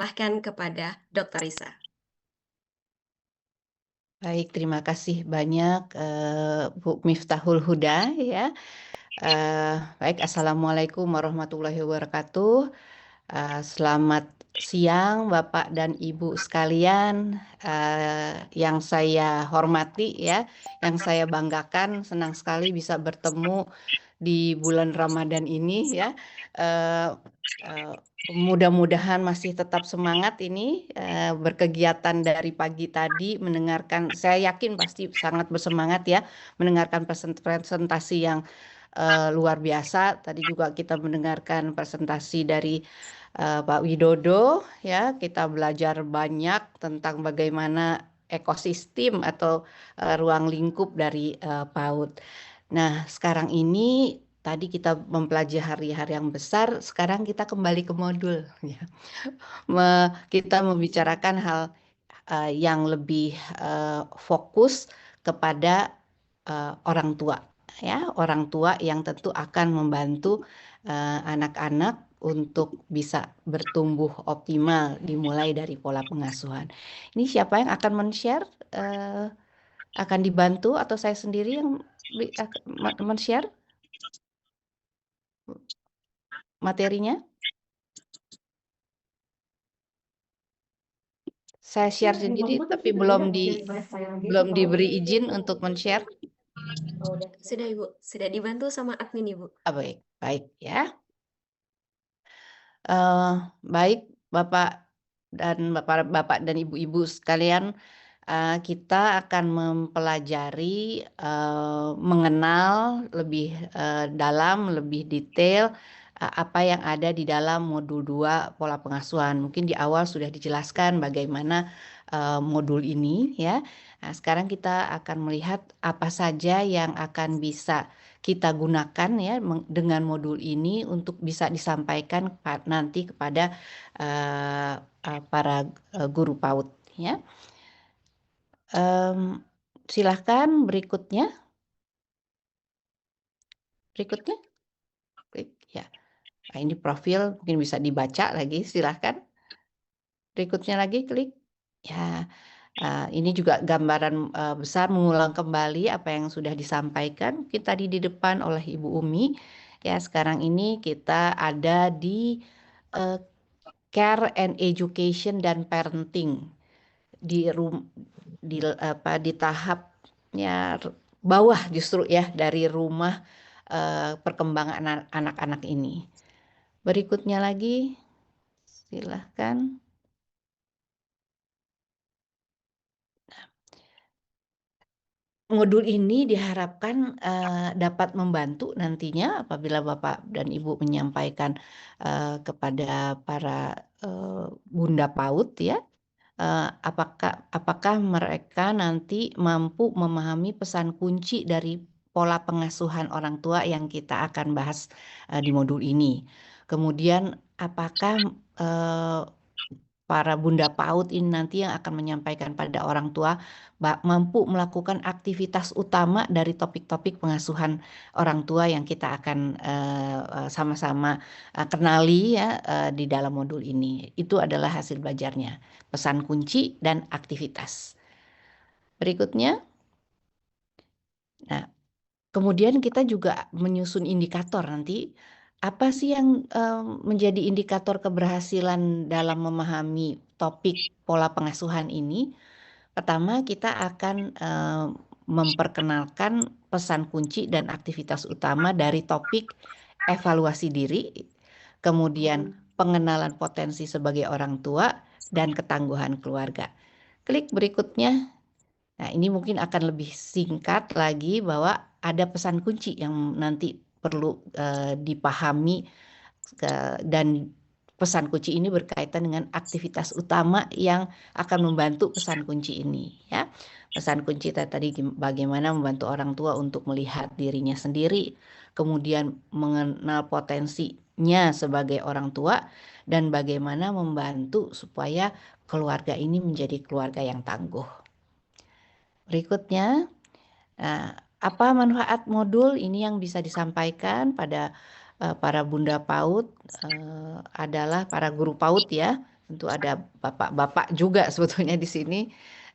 persilahkan kepada Dr. Risa. Baik, terima kasih banyak Bu Miftahul Huda ya. Baik, Assalamualaikum warahmatullahi wabarakatuh. Selamat siang Bapak dan Ibu sekalian, yang saya hormati ya, yang saya banggakan, senang sekali bisa bertemu di bulan Ramadan ini ya. Eh, eh, Mudah-mudahan masih tetap semangat ini berkegiatan dari pagi tadi, mendengarkan, saya yakin pasti sangat bersemangat ya, mendengarkan presentasi yang luar biasa. Tadi juga kita mendengarkan presentasi dari Pak Widodo ya, kita belajar banyak tentang bagaimana ekosistem atau ruang lingkup dari PAUD. Nah, sekarang ini tadi kita mempelajari hari yang besar, sekarang kita kembali ke modul ya. Kita membicarakan hal yang lebih fokus kepada orang tua ya, orang tua yang tentu akan membantu anak-anak untuk bisa bertumbuh optimal dimulai dari pola pengasuhan. Ini siapa yang akan men-share? Akan dibantu atau saya sendiri yang men-share materinya? Saya share sendiri tapi belum diberi izin untuk men-share. Sudah Ibu, sudah dibantu sama admin Ibu. Baik, baik ya. Baik Bapak dan Ibu-ibu sekalian, kita akan mempelajari mengenal lebih dalam, lebih detail apa yang ada di dalam modul 2 pola pengasuhan. Mungkin di awal sudah dijelaskan bagaimana modul ini ya. Nah, sekarang kita akan melihat apa saja yang akan bisa kita gunakan ya dengan modul ini untuk bisa disampaikan nanti kepada para guru PAUD ya. Silahkan berikutnya. Klik ya. Nah, ini profil mungkin bisa dibaca lagi, silahkan. Berikutnya lagi klik. Ya, ini juga gambaran besar mengulang kembali apa yang sudah disampaikan kita di depan oleh Ibu Umi. Ya, sekarang ini kita ada di care and education dan parenting di tahapnya bawah justru ya dari rumah perkembangan anak-anak ini. Berikutnya lagi, silahkan. Modul ini diharapkan dapat membantu nantinya apabila Bapak dan Ibu menyampaikan kepada para Bunda PAUD ya, apakah mereka nanti mampu memahami pesan kunci dari pola pengasuhan orang tua yang kita akan bahas di modul ini. Kemudian apakah para Bunda PAUD ini nanti yang akan menyampaikan pada orang tua mampu melakukan aktivitas utama dari topik-topik pengasuhan orang tua yang kita akan sama-sama kenali ya di dalam modul ini. Itu adalah hasil belajarnya, pesan kunci dan aktivitas. Berikutnya, nah kemudian kita juga menyusun indikator nanti. Apa sih yang menjadi indikator keberhasilan dalam memahami topik pola pengasuhan ini? Pertama, kita akan memperkenalkan pesan kunci dan aktivitas utama dari topik evaluasi diri, kemudian pengenalan potensi sebagai orang tua, dan ketangguhan keluarga. Klik berikutnya. Nah, ini mungkin akan lebih singkat lagi bahwa ada pesan kunci yang nanti perlu dipahami dan pesan kunci ini berkaitan dengan aktivitas utama yang akan membantu pesan kunci ini ya. Pesan kunci tadi bagaimana membantu orang tua untuk melihat dirinya sendiri, kemudian mengenal potensinya sebagai orang tua dan bagaimana membantu supaya keluarga ini menjadi keluarga yang tangguh. Berikutnya, apa manfaat modul ini yang bisa disampaikan pada para Bunda PAUD adalah para guru PAUD ya. tentu ada bapak-bapak juga sebetulnya di sini.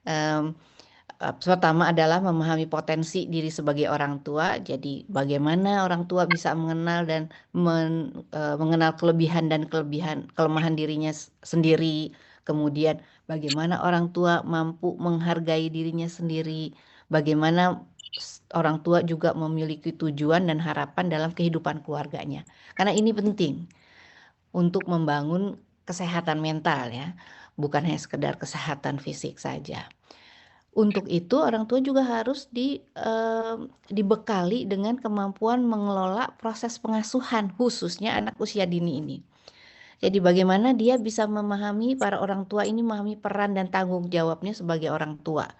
Em, Pertama adalah memahami potensi diri sebagai orang tua. Jadi bagaimana orang tua bisa mengenal dan mengenal kelebihan dan kelemahan dirinya sendiri. Kemudian bagaimana orang tua mampu menghargai dirinya sendiri. Bagaimana orang tua juga memiliki tujuan dan harapan dalam kehidupan keluarganya. Karena ini penting untuk membangun kesehatan mental ya, bukan hanya sekedar kesehatan fisik saja. Untuk itu orang tua juga harus dibekali dengan kemampuan mengelola proses pengasuhan khususnya anak usia dini ini. Jadi bagaimana dia bisa memahami para orang tua ini memahami peran dan tanggung jawabnya sebagai orang tua.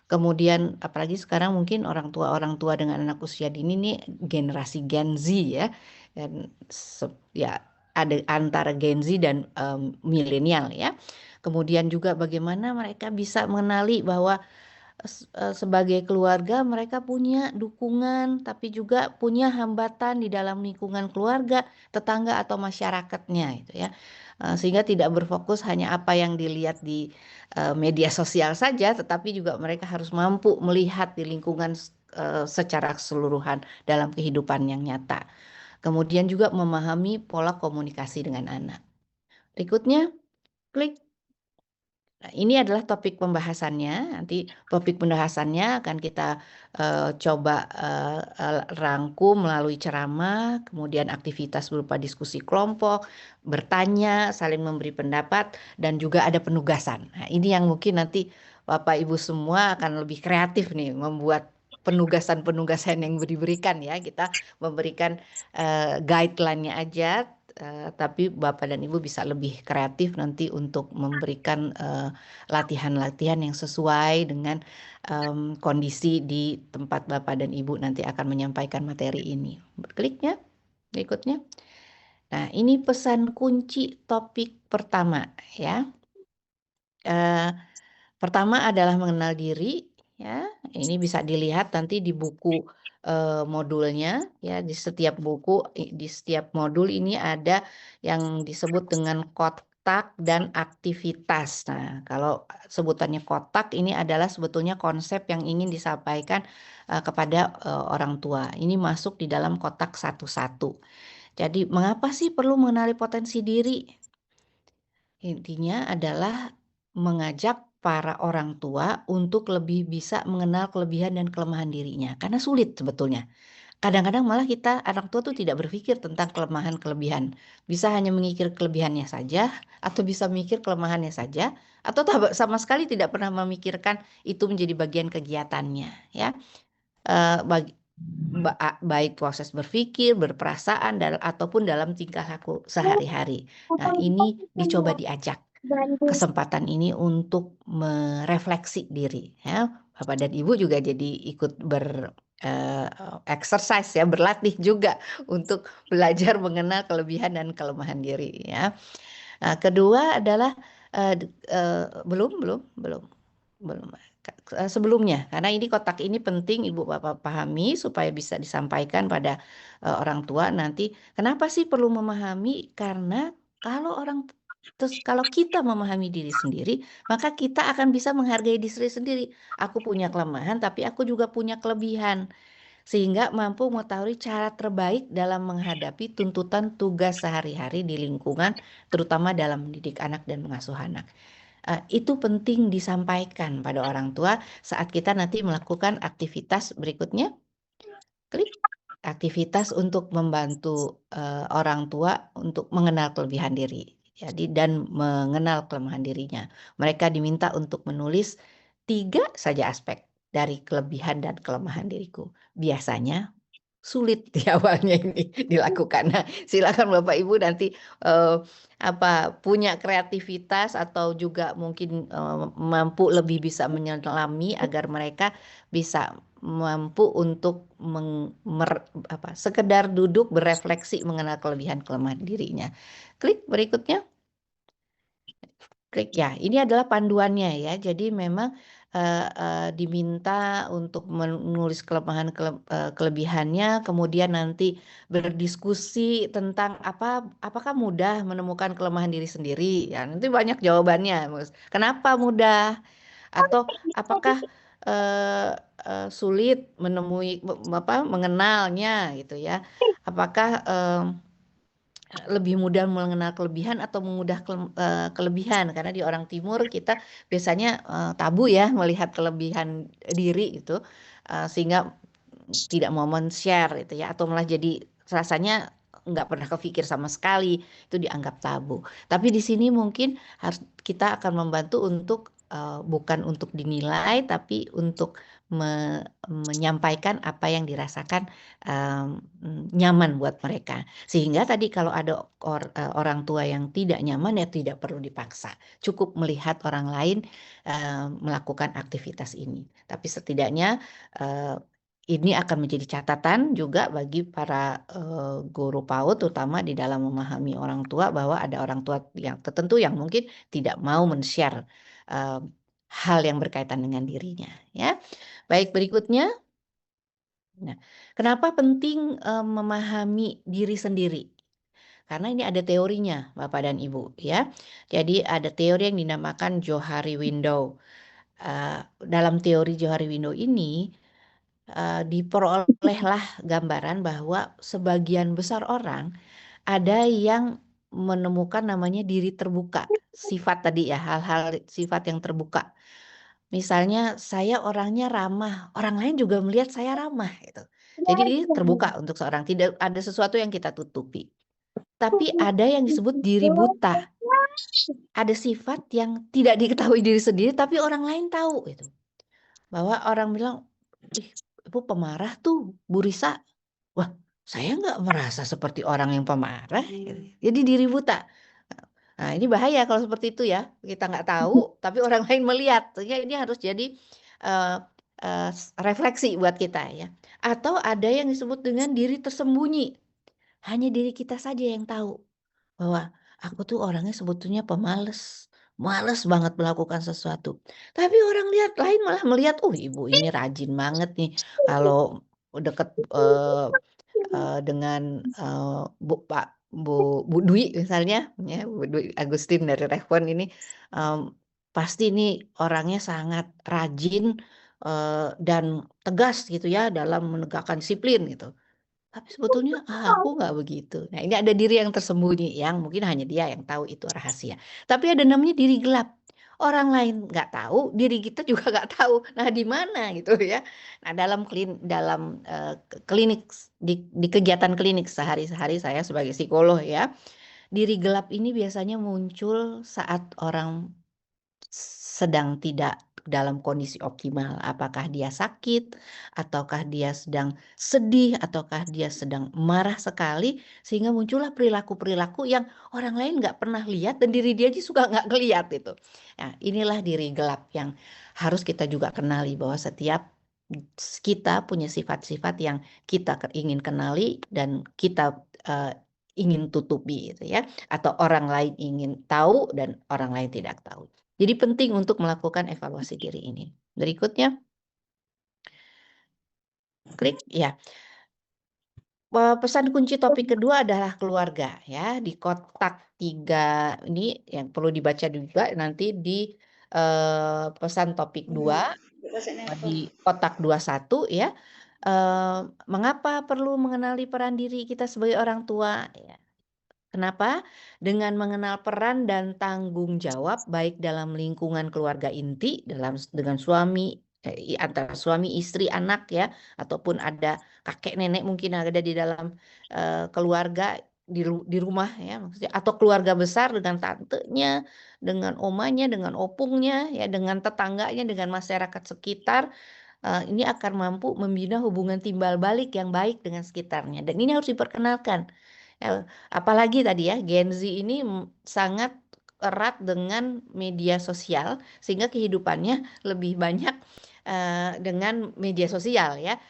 Kemudian apalagi sekarang mungkin orang tua dengan anak usia dini ini generasi Gen Z ya. Dan ya ada antara Gen Z dan milenial ya. Kemudian juga bagaimana mereka bisa mengenali bahwa sebagai keluarga mereka punya dukungan tapi juga punya hambatan di dalam lingkungan keluarga, tetangga atau masyarakatnya itu ya. Sehingga tidak berfokus hanya apa yang dilihat di media sosial saja, tetapi juga mereka harus mampu melihat di lingkungan secara keseluruhan dalam kehidupan yang nyata. Kemudian juga memahami pola komunikasi dengan anak. Berikutnya, klik. Nah, ini adalah topik pembahasannya. Nanti topik pembahasannya akan kita coba rangkum melalui ceramah, kemudian aktivitas berupa diskusi kelompok, bertanya, saling memberi pendapat, dan juga ada penugasan. Nah, ini yang mungkin nanti Bapak Ibu semua akan lebih kreatif nih membuat penugasan-penugasan yang diberikan ya. Kita memberikan guideline-nya aja. Tapi Bapak dan Ibu bisa lebih kreatif nanti untuk memberikan latihan-latihan yang sesuai dengan kondisi di tempat Bapak dan Ibu nanti akan menyampaikan materi ini. Kliknya berikutnya. Nah, ini pesan kunci topik pertama ya. Pertama adalah mengenal diri ya. Ini bisa dilihat nanti di buku modulnya ya, di setiap buku di setiap modul ini ada yang disebut dengan kotak dan aktivitas. Nah, kalau sebutannya kotak ini adalah sebetulnya konsep yang ingin disampaikan kepada orang tua. Ini masuk di dalam kotak satu-satu. Jadi, mengapa sih perlu mengenali potensi diri? Intinya adalah mengajak para orang tua untuk lebih bisa mengenal kelebihan dan kelemahan dirinya. Karena sulit sebetulnya. Kadang-kadang malah kita orang tua tuh tidak berpikir tentang kelemahan-kelebihan. Bisa hanya memikir kelebihannya saja, atau bisa mikir kelemahannya saja, atau sama sekali tidak pernah memikirkan itu menjadi bagian kegiatannya. Ya, bagi, baik proses berpikir, berperasaan, ataupun dalam tingkah laku sehari-hari. Nah, ini dicoba diajak kesempatan ini untuk merefleksi diri ya. Bapak dan Ibu juga jadi ikut exercise ya, berlatih juga untuk belajar mengenal kelebihan dan kelemahan diri ya. Nah, kedua adalah belum sebelumnya, karena ini kotak ini penting Ibu Bapak pahami supaya bisa disampaikan pada orang tua nanti. Kenapa sih perlu memahami? Karena kalau kita memahami diri sendiri, maka kita akan bisa menghargai diri sendiri. Aku punya kelemahan, tapi aku juga punya kelebihan. Sehingga mampu mengetahui cara terbaik dalam menghadapi tuntutan tugas sehari-hari di lingkungan, terutama dalam mendidik anak dan mengasuh anak. Itu penting disampaikan pada orang tua saat kita nanti melakukan aktivitas berikutnya. Klik aktivitas untuk membantu orang tua untuk mengenal kelebihan diri. Jadi dan mengenal kelemahan dirinya. Mereka diminta untuk menulis 3 saja aspek dari kelebihan dan kelemahan diriku. Biasanya sulit di awalnya ini dilakukan. Nah, silakan Bapak Ibu nanti punya kreativitas atau juga mungkin mampu lebih bisa menyelami agar mereka bisa mampu untuk sekedar duduk berefleksi mengenal kelebihan kelemahan dirinya. Klik berikutnya. Klik ya, ini adalah panduannya ya. Jadi memang diminta untuk menulis kelebihannya, kemudian nanti berdiskusi tentang apakah mudah menemukan kelemahan diri sendiri. Ya, nanti banyak jawabannya. Kenapa mudah? Atau apakah eh, sulit menemui mengenalnya gitu ya? Apakah lebih mudah mengenal kelebihan atau kelebihan, karena di orang timur kita biasanya tabu ya melihat kelebihan diri itu, sehingga tidak mau men-share itu ya, atau malah jadi rasanya nggak pernah kepikir sama sekali, itu dianggap tabu. Tapi di sini mungkin harus kita akan membantu untuk bukan untuk dinilai tapi untuk menyampaikan apa yang dirasakan nyaman buat mereka. Sehingga tadi kalau ada orang tua yang tidak nyaman ya tidak perlu dipaksa. Cukup melihat orang lain melakukan aktivitas ini. Tapi setidaknya ini akan menjadi catatan juga bagi para guru PAUD, terutama di dalam memahami orang tua, bahwa ada orang tua yang tertentu yang mungkin tidak mau men-share eh, hal yang berkaitan dengan dirinya. Ya, baik, berikutnya. Nah, kenapa penting memahami diri sendiri? Karena ini ada teorinya, Bapak dan Ibu, ya. Jadi ada teori yang dinamakan Johari Window. Dalam teori Johari Window ini diperolehlah gambaran bahwa sebagian besar orang ada yang menemukan namanya diri terbuka. Sifat tadi ya, hal-hal sifat yang terbuka. Misalnya saya orangnya ramah, orang lain juga melihat saya ramah gitu. Jadi ini terbuka untuk seorang, tidak ada sesuatu yang kita tutupi. Tapi ada yang disebut diri buta. Ada sifat yang tidak diketahui diri sendiri tapi orang lain tahu itu. Bahwa orang bilang, "Ih, Ibu pemarah tuh, Bu Risa." Wah, saya nggak merasa seperti orang yang pemarah. Jadi diri buta. Nah, ini bahaya kalau seperti itu ya. Kita nggak tahu, tapi orang lain melihat. Sehingga ini harus jadi eh, refleksi buat kita ya. Atau ada yang disebut dengan diri tersembunyi. Hanya diri kita saja yang tahu bahwa aku tuh orangnya sebetulnya pemalas. Males banget melakukan sesuatu. Tapi orang lain malah melihat, oh ibu ini rajin banget nih. Kalau deket dengan Bu Dwi misalnya, ya Bu Dwi Agustin dari Respon ini pasti ini orangnya sangat rajin dan tegas gitu ya dalam menegakkan disiplin gitu. Tapi sebetulnya aku nggak begitu. Nah, ini ada diri yang tersembunyi yang mungkin hanya dia yang tahu itu rahasia. Tapi ada namanya diri gelap. Orang lain nggak tahu, diri kita juga nggak tahu. Nah, di mana gitu ya? Nah, dalam klinik di kegiatan klinik sehari-hari saya sebagai psikolog ya, diri gelap ini biasanya muncul saat orang sedang tidak dalam kondisi optimal. Apakah dia sakit, ataukah dia sedang sedih, ataukah dia sedang marah sekali, sehingga muncullah perilaku-perilaku yang orang lain nggak pernah lihat dan diri dia aja suka nggak ngeliat itu. Nah, inilah diri gelap yang harus kita juga kenali, bahwa setiap kita punya sifat-sifat yang kita ingin kenali dan kita ingin tutupi gitu ya, atau orang lain ingin tahu dan orang lain tidak tahu. Jadi penting untuk melakukan evaluasi diri ini. Berikutnya, klik ya. Pesan kunci topik kedua adalah keluarga ya. Di kotak 3 ini yang perlu dibaca juga nanti di pesan topik 2 di kotak 21 ya. Mengapa perlu mengenali peran diri kita sebagai orang tua? Ya. Kenapa? Dengan mengenal peran dan tanggung jawab baik dalam lingkungan keluarga inti dengan suami antara suami, istri, anak ya, ataupun ada kakek nenek mungkin ada di dalam keluarga di rumah ya maksudnya, atau keluarga besar dengan tantenya, dengan omanya, dengan opungnya ya, dengan tetangganya, dengan masyarakat sekitar. Ini akan mampu membina hubungan timbal balik yang baik dengan sekitarnya, dan ini harus diperkenalkan. Apalagi tadi ya, Gen Z ini sangat erat dengan media sosial, sehingga kehidupannya lebih banyak dengan media sosial ya.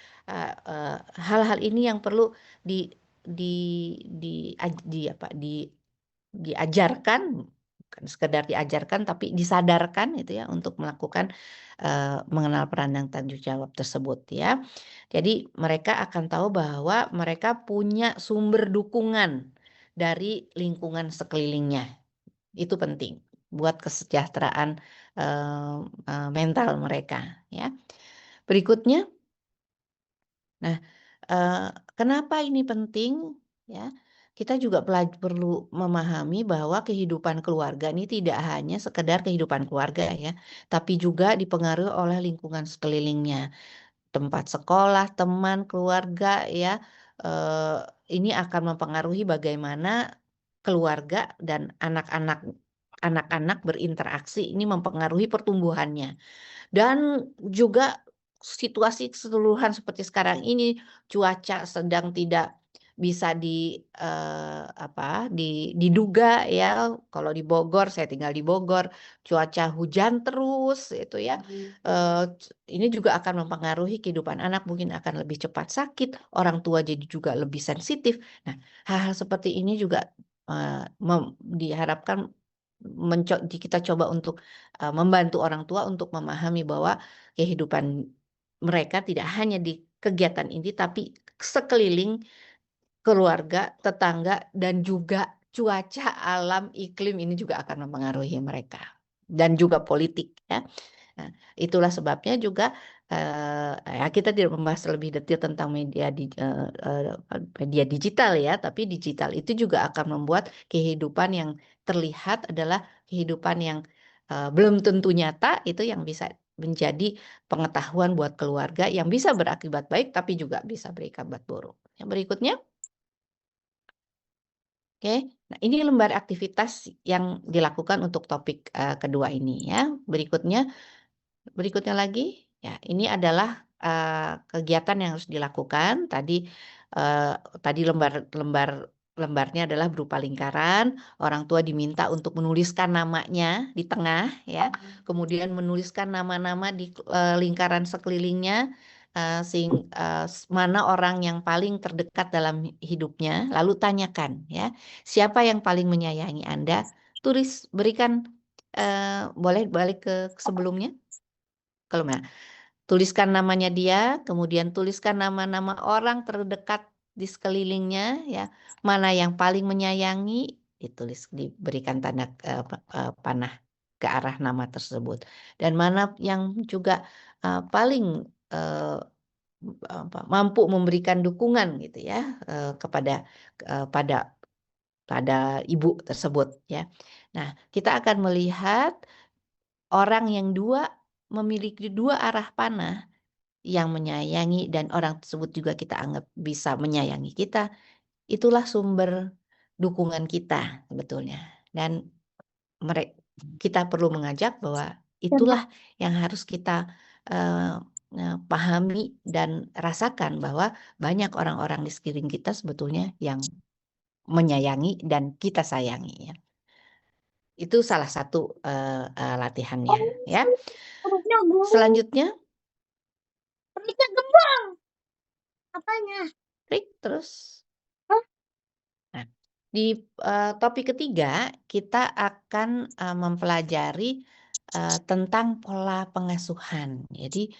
Hal-hal ini yang perlu di di di, di apa diajarkan bukan sekedar diajarkan tapi disadarkan itu ya untuk melakukan mengenal peran dan tanggung jawab tersebut ya. Jadi mereka akan tahu bahwa mereka punya sumber dukungan dari lingkungan sekelilingnya. Itu penting buat kesejahteraan mental mereka ya. Berikutnya, nah, kenapa ini penting ya? Kita juga perlu memahami bahwa kehidupan keluarga ini tidak hanya sekedar kehidupan keluarga ya, tapi juga dipengaruhi oleh lingkungan sekelilingnya. Tempat sekolah, teman, keluarga ya, eee, ini akan mempengaruhi bagaimana keluarga dan anak-anak berinteraksi, ini mempengaruhi pertumbuhannya. Dan juga situasi keseluruhan seperti sekarang ini, cuaca sedang tidak bisa diduga ya. Kalau di Bogor, saya tinggal di Bogor, cuaca hujan terus itu ya. Ini juga akan mempengaruhi kehidupan anak, mungkin akan lebih cepat sakit, orang tua jadi juga lebih sensitif. Nah, hal-hal seperti ini juga, diharapkan kita coba untuk membantu orang tua untuk memahami bahwa kehidupan mereka tidak hanya di kegiatan ini, tapi sekeliling, keluarga, tetangga, dan juga cuaca, alam, iklim ini juga akan mempengaruhi mereka, dan juga politik ya. Nah, itulah sebabnya juga, ya kita tidak membahas lebih detail tentang media digital ya, tapi digital itu juga akan membuat kehidupan yang terlihat adalah kehidupan yang, belum tentu nyata, itu yang bisa menjadi pengetahuan buat keluarga yang bisa berakibat baik, tapi juga bisa berakibat buruk. Yang berikutnya, oke. Nah, ini lembar aktivitas yang dilakukan untuk topik, kedua ini ya. Berikutnya lagi, ya ini adalah, kegiatan yang harus dilakukan. Tadi lembarnya adalah berupa lingkaran, orang tua diminta untuk menuliskan namanya di tengah ya, kemudian menuliskan nama-nama di, lingkaran sekelilingnya, mana orang yang paling terdekat dalam hidupnya, lalu tanyakan ya, "Siapa yang paling menyayangi Anda?" Berikan, boleh balik ke sebelumnya? Kalau tuliskan namanya dia, kemudian tuliskan nama-nama orang terdekat di sekelilingnya ya, mana yang paling menyayangi, diberikan tanda, panah ke arah nama tersebut. Dan mana yang juga, paling, mampu memberikan dukungan gitu ya, kepada, pada ibu tersebut ya. Nah, kita akan melihat orang yang memiliki 2 arah panah yang menyayangi dan orang tersebut juga kita anggap bisa menyayangi kita, itulah sumber dukungan kita sebetulnya. Dan kita perlu mengajak bahwa itulah yang harus kita, eee pahami dan rasakan bahwa banyak orang-orang di sekeliling kita sebetulnya yang menyayangi dan kita sayangi ya. Itu salah satu, latihannya ya. Perutnya gembung. Selanjutnya, Perutnya gembung. Apanya? terus. Hah? Nah, di, topik ketiga kita akan, mempelajari, tentang pola pengasuhan. Jadi,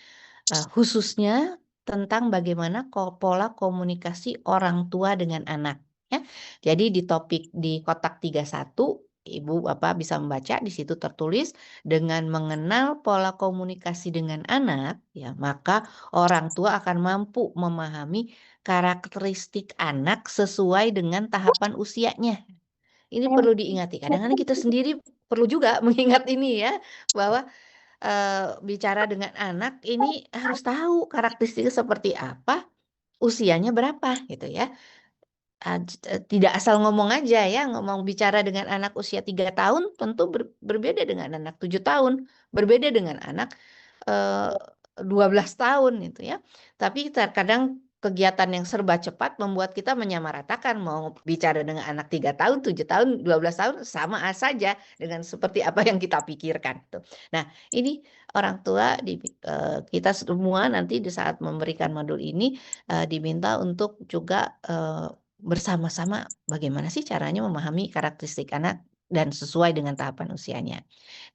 khususnya tentang bagaimana pola komunikasi orang tua dengan anak, ya. Jadi di kotak 31, Ibu, Bapak bisa membaca, di situ tertulis, "Dengan mengenal pola komunikasi dengan anak, ya, maka orang tua akan mampu memahami karakteristik anak sesuai dengan tahapan usianya." Ini perlu diingati, kadang-kadang kita sendiri perlu juga mengingat ini ya, bahwa bicara dengan anak ini harus tahu karakteristiknya seperti apa, usianya berapa gitu ya. Tidak asal ngomong aja ya, bicara dengan anak usia 3 tahun tentu berbeda dengan anak 7 tahun, berbeda dengan anak, eee, 12 tahun gitu ya. Tapi terkadang kegiatan yang serba cepat membuat kita menyamaratakan, mau bicara dengan anak 3 tahun, 7 tahun, 12 tahun sama saja dengan seperti apa yang kita pikirkan tuh. Nah, ini orang tua kita semua nanti di saat memberikan modul ini, diminta untuk juga, bersama-sama bagaimana sih caranya memahami karakteristik anak dan sesuai dengan tahapan usianya.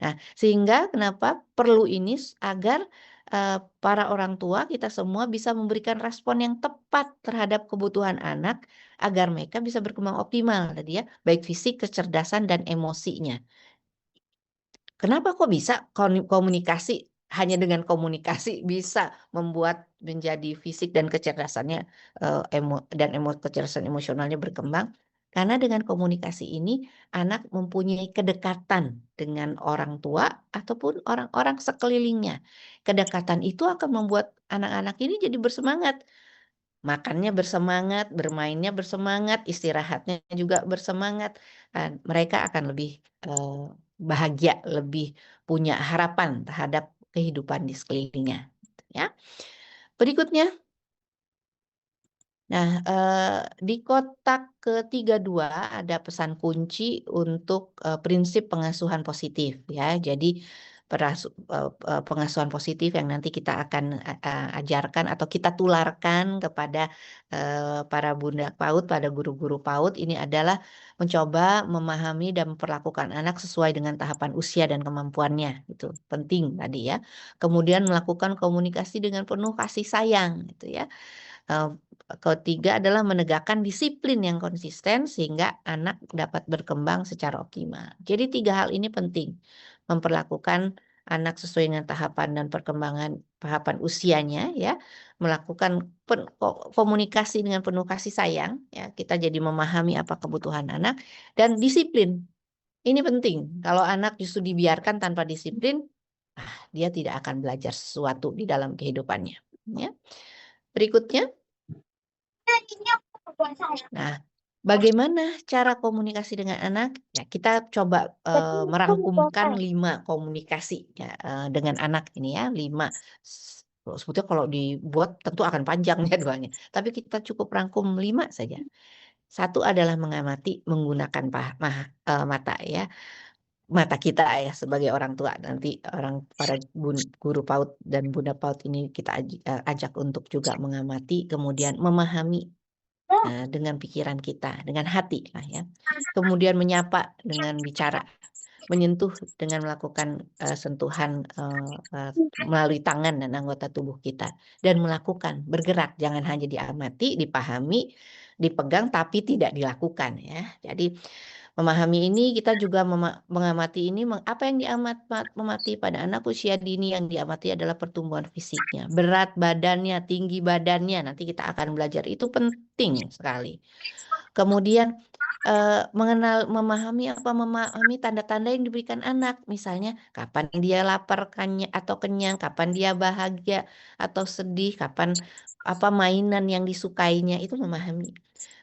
Nah, sehingga kenapa perlu ini agar para orang tua kita semua bisa memberikan respon yang tepat terhadap kebutuhan anak agar mereka bisa berkembang optimal tadi ya, baik fisik, kecerdasan dan emosinya. Kenapa kok bisa komunikasi hanya dengan komunikasi bisa membuat menjadi fisik dan kecerdasannya kecerdasan emosionalnya berkembang? Karena dengan komunikasi ini anak mempunyai kedekatan dengan orang tua ataupun orang-orang sekelilingnya. Kedekatan itu akan membuat anak-anak ini jadi bersemangat. Makannya bersemangat, bermainnya bersemangat, istirahatnya juga bersemangat. Mereka akan lebih bahagia, lebih punya harapan terhadap kehidupan di sekelilingnya, ya. Berikutnya, nah, di kotak ke-32 ada pesan kunci untuk prinsip pengasuhan positif, ya. Jadi pengasuhan positif yang nanti kita akan ajarkan atau kita tularkan kepada para bunda PAUD, pada guru-guru PAUD ini adalah mencoba memahami dan memperlakukan anak sesuai dengan tahapan usia dan kemampuannya, itu penting tadi ya. Kemudian melakukan komunikasi dengan penuh kasih sayang, gitu ya. Ketiga adalah menegakkan disiplin yang konsisten sehingga anak dapat berkembang secara optimal. Jadi 3 hal ini penting, memperlakukan anak sesuai dengan tahapan dan perkembangan tahapan usianya ya, melakukan komunikasi dengan penuh kasih sayang ya, kita jadi memahami apa kebutuhan anak dan disiplin. Ini penting, kalau anak justru dibiarkan tanpa disiplin, dia tidak akan belajar sesuatu di dalam kehidupannya ya. Berikutnya. Nah, bagaimana cara komunikasi dengan anak? Ya, kita coba merangkumkan 5 komunikasi ya, dengan anak ini ya, 5. Sebetulnya kalau dibuat tentu akan panjang jadwalnya, tapi kita cukup rangkum 5 saja. 1 adalah mengamati menggunakan mata ya. Mata kita ya sebagai orang tua, nanti para guru PAUD dan bunda PAUD ini kita ajak untuk juga mengamati, kemudian memahami dengan pikiran kita, dengan hati lah ya. Kemudian menyapa dengan bicara, menyentuh dengan melakukan sentuhan melalui tangan dan anggota tubuh kita, dan melakukan, bergerak, jangan hanya diamati, dipahami, dipegang tapi tidak dilakukan ya. Jadi memahami ini kita juga mengamati ini, apa yang diamati pada anak usia dini yang diamati adalah pertumbuhan fisiknya, berat badannya, tinggi badannya, nanti kita akan belajar itu penting sekali. Kemudian memahami tanda-tanda yang diberikan anak, misalnya kapan dia lapar atau kenyang, kapan dia bahagia atau sedih, kapan apa mainan yang disukainya, itu memahami.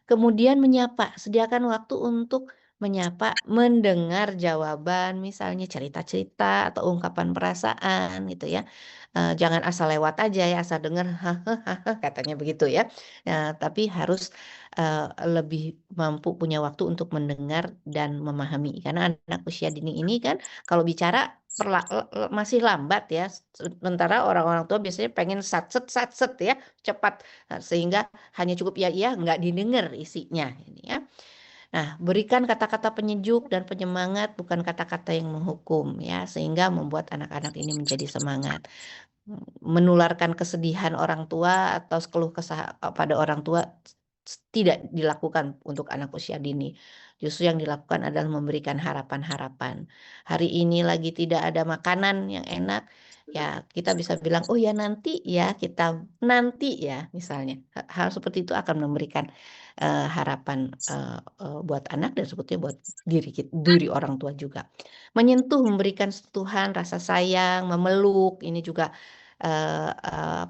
Kemudian menyapa, sediakan waktu untuk menyapa, mendengar jawaban, misalnya cerita-cerita atau ungkapan perasaan gitu ya. Jangan asal lewat aja ya, asal dengar katanya begitu ya. Tapi harus lebih mampu punya waktu untuk mendengar dan memahami. Karena anak usia dini ini kan kalau bicara masih lambat ya. Sementara orang-orang tua biasanya pengen satset ya, cepat. Sehingga hanya cukup ya nggak didengar isinya ini ya. Nah, berikan kata-kata penyejuk dan penyemangat, bukan kata-kata yang menghukum ya, sehingga membuat anak-anak ini menjadi semangat. Menularkan kesedihan orang tua atau keluh kesah pada orang tua tidak dilakukan untuk anak usia dini. Justru yang dilakukan adalah memberikan harapan-harapan. Hari ini lagi tidak ada makanan yang enak, ya kita bisa bilang, oh ya nanti ya, kita nanti ya misalnya. Hal seperti itu akan memberikan harapan buat anak dan sebetulnya buat diri orang tua juga. Menyentuh, memberikan sentuhan, rasa sayang, memeluk, ini juga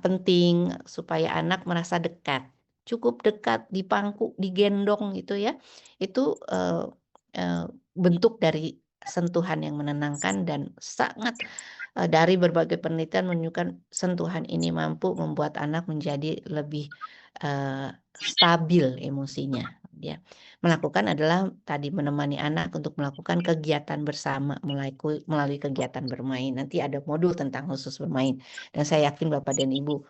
penting supaya anak merasa dekat. Cukup dekat, dipangku, digendong gitu ya. Itu bentuk dari sentuhan yang menenangkan dan sangat dari berbagai penelitian menunjukkan sentuhan ini mampu membuat anak menjadi lebih stabil emosinya. Ya. Melakukan adalah tadi menemani anak untuk melakukan kegiatan bersama melalui kegiatan bermain. Nanti ada modul tentang khusus bermain. Dan saya yakin Bapak dan Ibu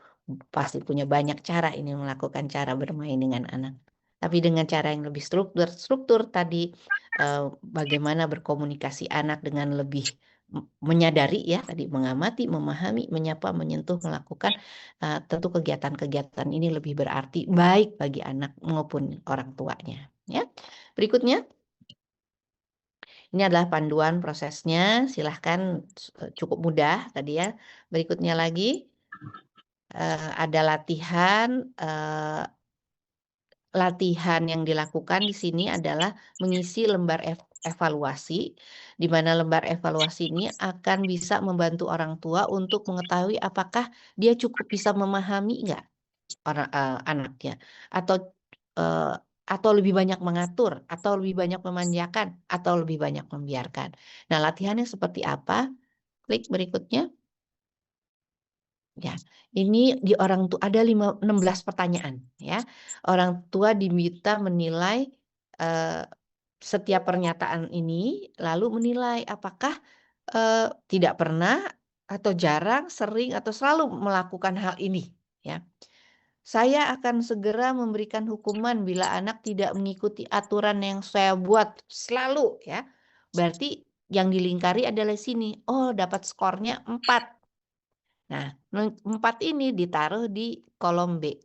pasti punya banyak cara ini melakukan cara bermain dengan anak. tapi dengan cara yang lebih struktur tadi, bagaimana berkomunikasi anak dengan lebih menyadari ya tadi, mengamati, memahami, menyapa, menyentuh, melakukan, tentu kegiatan-kegiatan ini lebih berarti baik bagi anak maupun orang tuanya ya. Berikutnya, ini adalah panduan prosesnya, silahkan cukup mudah tadi ya. Berikutnya lagi, ada latihan yang dilakukan di sini adalah mengisi lembar evaluasi, di mana lembar evaluasi ini akan bisa membantu orang tua untuk mengetahui apakah dia cukup bisa memahami nggak anaknya, atau lebih banyak mengatur, atau lebih banyak memanjakan, atau lebih banyak membiarkan. Nah, latihannya seperti apa? Klik berikutnya. Ya, ini di orang tua ada 16 pertanyaan ya. Orang tua diminta menilai setiap pernyataan ini, lalu menilai apakah tidak pernah atau jarang, sering atau selalu melakukan hal ini ya. Saya akan segera memberikan hukuman bila anak tidak mengikuti aturan yang saya buat selalu ya. Berarti yang dilingkari adalah sini. Oh, dapat skornya 4. Nah, 4 ini ditaruh di kolom B,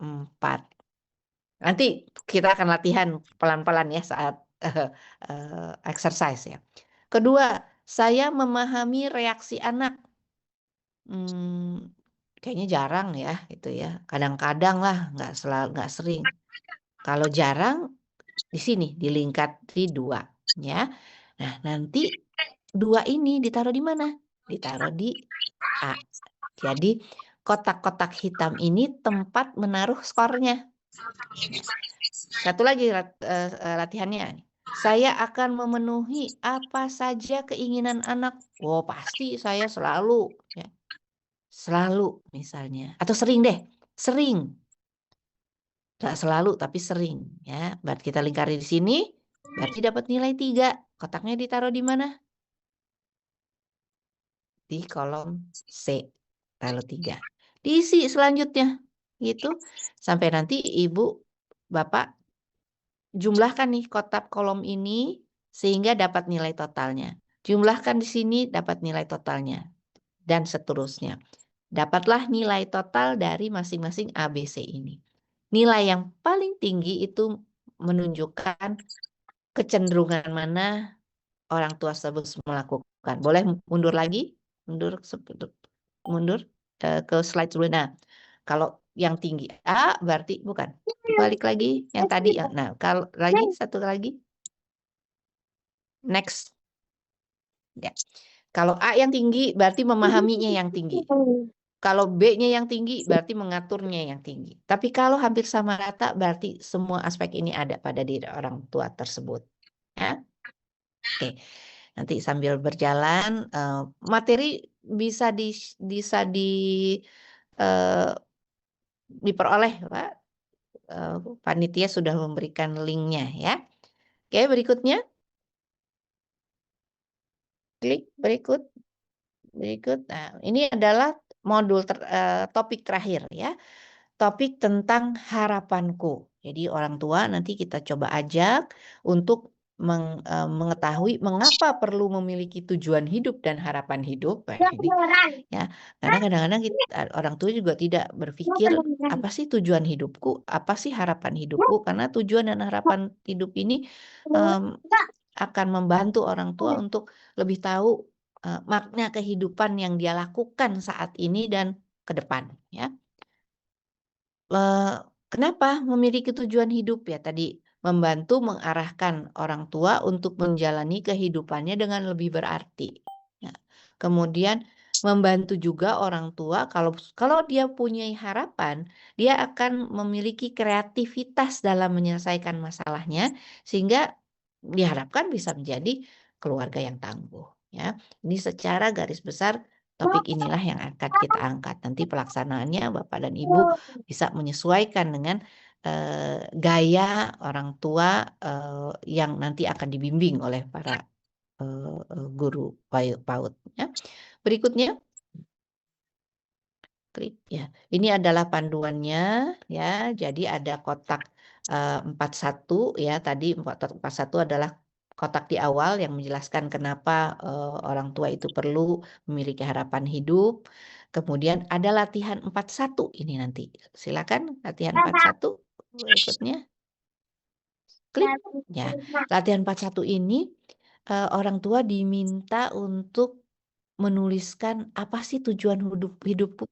4. Nanti kita akan latihan pelan-pelan ya saat exercise ya. Kedua, saya memahami reaksi anak. Kayaknya jarang ya itu ya. Kadang-kadang lah, nggak sering. Kalau jarang di sini dilingkari 2 ya. Nah, nanti 2 ini ditaruh di mana? Ditaruh di A. Jadi kotak-kotak hitam ini tempat menaruh skornya. Satu lagi latihannya. Saya akan memenuhi apa saja keinginan anak. Oh, pasti saya selalu ya. Selalu misalnya. Atau sering deh. Sering. Nggak selalu tapi sering ya. Berarti kita lingkari di sini. Berarti dapat nilai 3. Kotaknya ditaruh di mana? Di kolom C. Lalu 3. Diisi selanjutnya. Gitu. Sampai nanti ibu, bapak jumlahkan nih kotak kolom ini sehingga dapat nilai totalnya. Jumlahkan di sini dapat nilai totalnya. Dan seterusnya. Dapatlah nilai total dari masing-masing ABC ini. Nilai yang paling tinggi itu menunjukkan kecenderungan mana orang tua tersebut melakukan. Boleh mundur lagi? Mundur ke slide dulu. Nah, kalau yang tinggi A berarti bukan. Balik lagi yang tadi. Nah, kalau lagi satu lagi. Next. Ya. Kalau A yang tinggi berarti memahaminya yang tinggi. Kalau B-nya yang tinggi berarti mengaturnya yang tinggi. Tapi kalau hampir sama rata berarti semua aspek ini ada pada diri orang tua tersebut. Ya. Oke. Nanti sambil berjalan materi bisa diperoleh, Pak. Panitia sudah memberikan linknya ya. Oke, berikutnya. Klik berikut. Nah, ini adalah modul topik terakhir ya. Topik tentang harapanku. Jadi orang tua nanti kita coba ajak untuk mengetahui mengapa perlu memiliki tujuan hidup dan harapan hidup. Ini ya, karena kadang-kadang orang tua juga tidak berpikir apa sih tujuan hidupku, apa sih harapan hidupku, karena tujuan dan harapan hidup ini akan membantu orang tua untuk lebih tahu makna kehidupan yang dia lakukan saat ini dan ke depan ya. Kenapa memiliki tujuan hidup ya tadi membantu mengarahkan orang tua untuk menjalani kehidupannya dengan lebih berarti. Ya. Kemudian membantu juga orang tua kalau dia punya harapan, dia akan memiliki kreativitas dalam menyelesaikan masalahnya sehingga diharapkan bisa menjadi keluarga yang tangguh. Ya, ini secara garis besar topik inilah yang akan kita angkat. Nanti pelaksanaannya Bapak dan Ibu bisa menyesuaikan dengan gaya orang tua yang nanti akan dibimbing oleh para guru PAUD. Ya. Berikutnya, klik ya. Ini adalah panduannya ya. Jadi ada kotak 41 ya, tadi 41 adalah kotak di awal yang menjelaskan kenapa orang tua itu perlu memiliki harapan hidup. Kemudian ada latihan 41 ini nanti. Silakan latihan 41 berikutnya. Klik. Ya, latihan 41 ini orang tua diminta untuk menuliskan apa sih tujuan hidupku.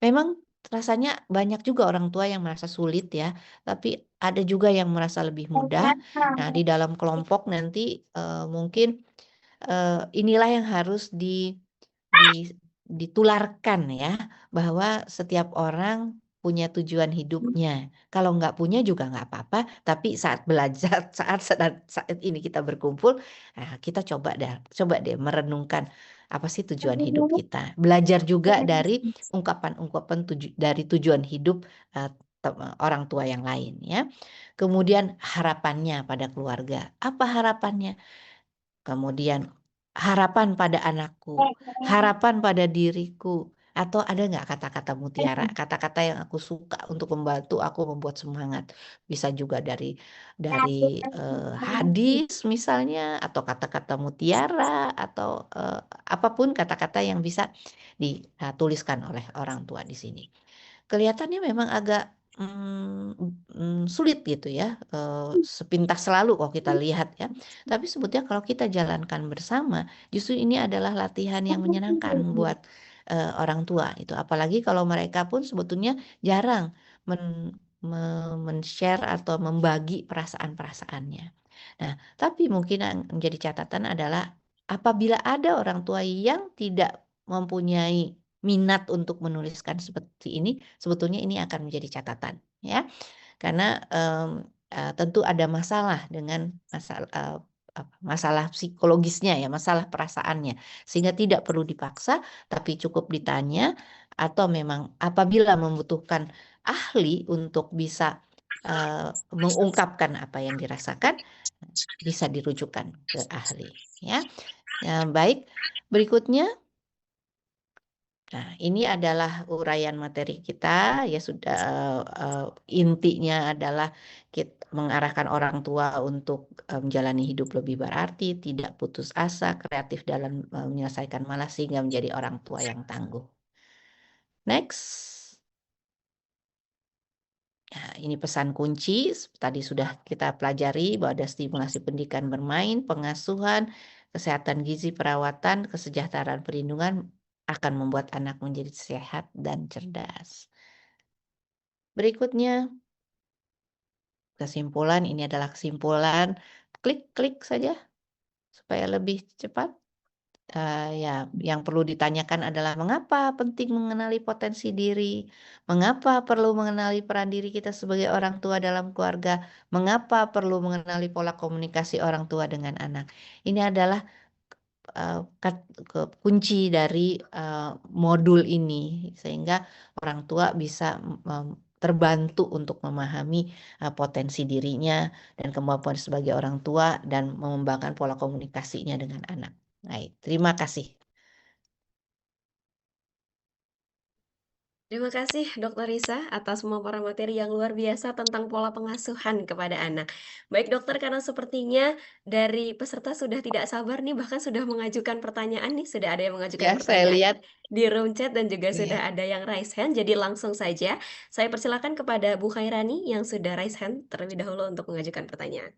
Memang rasanya banyak juga orang tua yang merasa sulit ya, tapi ada juga yang merasa lebih mudah. Nah, di dalam kelompok nanti mungkin inilah yang harus di ditularkan ya, bahwa setiap orang punya tujuan hidupnya. Kalau nggak punya juga nggak apa-apa, tapi saat belajar, saat ini kita berkumpul, nah kita coba deh merenungkan apa sih tujuan hidup kita. Belajar juga dari ungkapan-ungkapan dari tujuan hidup orang tua yang lain ya. Kemudian harapannya pada keluarga. Apa harapannya? Kemudian harapan pada anakku, harapan pada diriku, atau ada nggak kata-kata mutiara, kata-kata yang aku suka untuk membantu aku membuat semangat. Bisa juga dari hadis misalnya, atau kata-kata mutiara, atau apapun kata-kata yang bisa dituliskan oleh orang tua di sini. Kelihatannya memang agak sulit gitu ya, sepintas selalu kalau kita lihat ya. Tapi sebetulnya kalau kita jalankan bersama, justru ini adalah latihan yang menyenangkan buat orang tua itu. Apalagi kalau mereka pun sebetulnya jarang men-share atau membagi perasaan-perasaannya. Nah, tapi mungkin yang menjadi catatan adalah apabila ada orang tua yang tidak mempunyai minat untuk menuliskan seperti ini, sebetulnya ini akan menjadi catatan ya. Karena tentu ada masalah dengan masalah psikologisnya ya, masalah perasaannya. Sehingga tidak perlu dipaksa, tapi cukup ditanya atau memang apabila membutuhkan ahli untuk bisa mengungkapkan apa yang dirasakan, bisa dirujukan ke ahli ya. Baik, berikutnya. Nah, ini adalah uraian materi kita ya sudah intinya adalah mengarahkan orang tua untuk menjalani hidup lebih berarti, tidak putus asa, kreatif dalam menyelesaikan masalah sehingga menjadi orang tua yang tangguh. Next. Nah, ini pesan kunci, tadi sudah kita pelajari bahwa ada stimulasi pendidikan bermain, pengasuhan, kesehatan gizi, perawatan, kesejahteraan perlindungan akan membuat anak menjadi sehat dan cerdas. Berikutnya, kesimpulan, ini adalah kesimpulan, klik saja supaya lebih cepat. Ya, yang perlu ditanyakan adalah mengapa penting mengenali potensi diri, mengapa perlu mengenali peran diri kita sebagai orang tua dalam keluarga, mengapa perlu mengenali pola komunikasi orang tua dengan anak. Ini adalah kunci dari modul ini sehingga orang tua bisa terbantu untuk memahami potensi dirinya dan kemampuan sebagai orang tua dan mengembangkan pola komunikasinya dengan anak. Baik, terima kasih. Terima kasih Dokter Risa atas pemaparan materi yang luar biasa tentang pola pengasuhan kepada anak. Baik dokter, karena sepertinya dari peserta sudah tidak sabar nih, bahkan sudah mengajukan pertanyaan nih, sudah ada yang mengajukan Ya, saya pertanyaan lihat. di room chat dan juga sudah Iya. ada yang raise hand. Jadi langsung saja saya persilakan kepada Bu Khairani yang sudah raise hand terlebih dahulu untuk mengajukan pertanyaan.